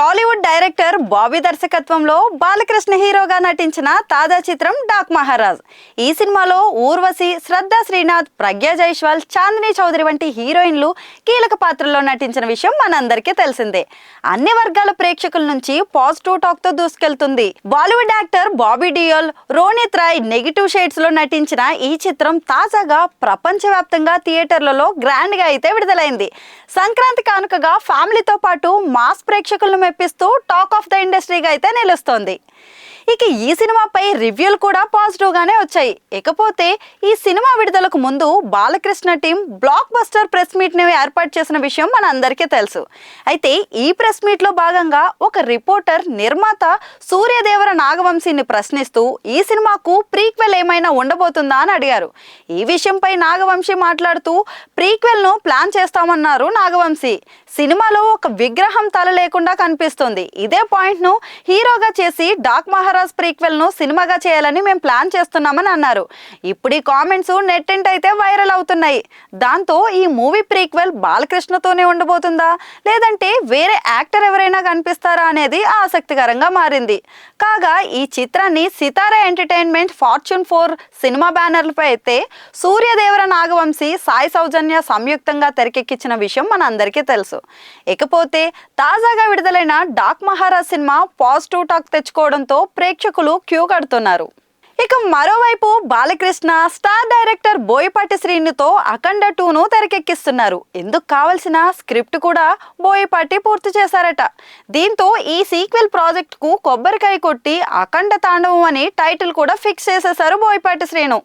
Tollywood director Bobby దర్శకత్వంలో బాలకృష్ణ హీరోగా నటించిన తాజా చిత్రం డాక్ మహారాజ్. ఈ సినిమాలో ఊర్వశి, శ్రద్ధ శ్రీనాథ్, ప్రజ్ఞా జైస్వాల్, చాందిని చౌదరి వంటి హీరోయిన్లు కీలక పాత్రల్లో నటించిన విషయం మనందరికీ తెలిసిందే. అన్ని వర్గాల ప్రేక్షకుల నుంచి పాజిటివ్ టాక్ తో దూసుకెళ్తుంది. Bollywood actor Bobby Deol, Ronit Roy negative shades లో నటించిన ఈ చిత్రం తాజాగా ప్రపంచవ్యాప్తంగా థియేటర్లలో గ్రాండ్ గా అయితే విడుదలైంది. సంక్రాంతి కానుకగా ఫ్యామిలీతో పాటు మాస్ ప్రేక్షకులను మెప్పిస్తూ టాక్ ఆఫ్ ద ఇండస్ట్రీగా అయితే నిలుస్తోంది. ఇక ఈ సినిమాపై రివ్యూలు కూడా పాజిటివ్ గానే వచ్చాయి. ఇకపోతే ఈ సినిమా విడుదలకు ముందు Balakrishna team block buster press meet ని ఏర్పాటు చేసిన విషయం మన అందరికీ తెలుసు. అయితే ఈ ప్రెస్ మీట్ లో భాగంగా ఒక రిపోర్టర్ నిర్మాత సూర్యదేవర నాగవంశీని ప్రశ్నిస్తూ ఈ సినిమాకు ప్రీక్వెల్ ఏమైనా ఉండబోతుందా అని అడిగారు. ఈ విషయంపై నాగవంశీ మాట్లాడుతూ ప్రీక్వెల్ ను ప్లాన్ చేస్తామన్నారు నాగవంశీ. సినిమాలో ఒక విగ్రహం తల లేకుండా కనిపిస్తుంది. ఇదే పాయింట్ ను హీరోగా చేసి డాక్ మహారాజ్ ప్రీక్వెల్ ను సినిమాగా చేయాలని మేము ప్లాన్ చేస్తున్నామని అన్నారు. ఇప్పుడు ఈ కామెంట్స్ నెట్టింట అయితే వైరల్ అవుతున్నాయి. దాంతో ఈ మూవీ ప్రీక్వెల్ బాలకృష్ణతోనే ఉండబోతుందా లేదంటే వేరే యాక్టర్ ఎవరైనా కనిపిస్తారా అనేది ఆసక్తికరంగా మారింది. కాగా ఈ చిత్రాన్ని సితారా ఎంటర్టైన్మెంట్, ఫార్చ్యూన్ 4 సినిమా బ్యానర్లపై అయితే సూర్యదేవర నాగవంశీ, సాయి సౌజన్య సంయుక్తంగా తెరకెక్కించిన విషయం మన అందరికీ తెలుసు. ఇకపోతే తాజాగా విడుదలైన డాక్ మహారాజ్ సినిమా పాజిటివ్ టాక్ తెచ్చుకోవడంతో ప్రేక్షకులు క్యూ కడుతున్నారు. ఇక మరోవైపు బాలకృష్ణ స్టార్ డైరెక్టర్ బోయపాటి శ్రీనుతో అఖండ 2ను తెరకెక్కిస్తున్నారు. ఇందుకు కావలసిన స్క్రిప్ట్ కూడా బోయపాటి పూర్తి చేశారట. దీంతో ఈ సీక్వెల్ ప్రాజెక్ట్ కు కొబ్బరికాయ కొట్టి అఖండ తాండవం అని టైటిల్ కూడా ఫిక్స్ చేసేశారు బోయపాటి శ్రీను.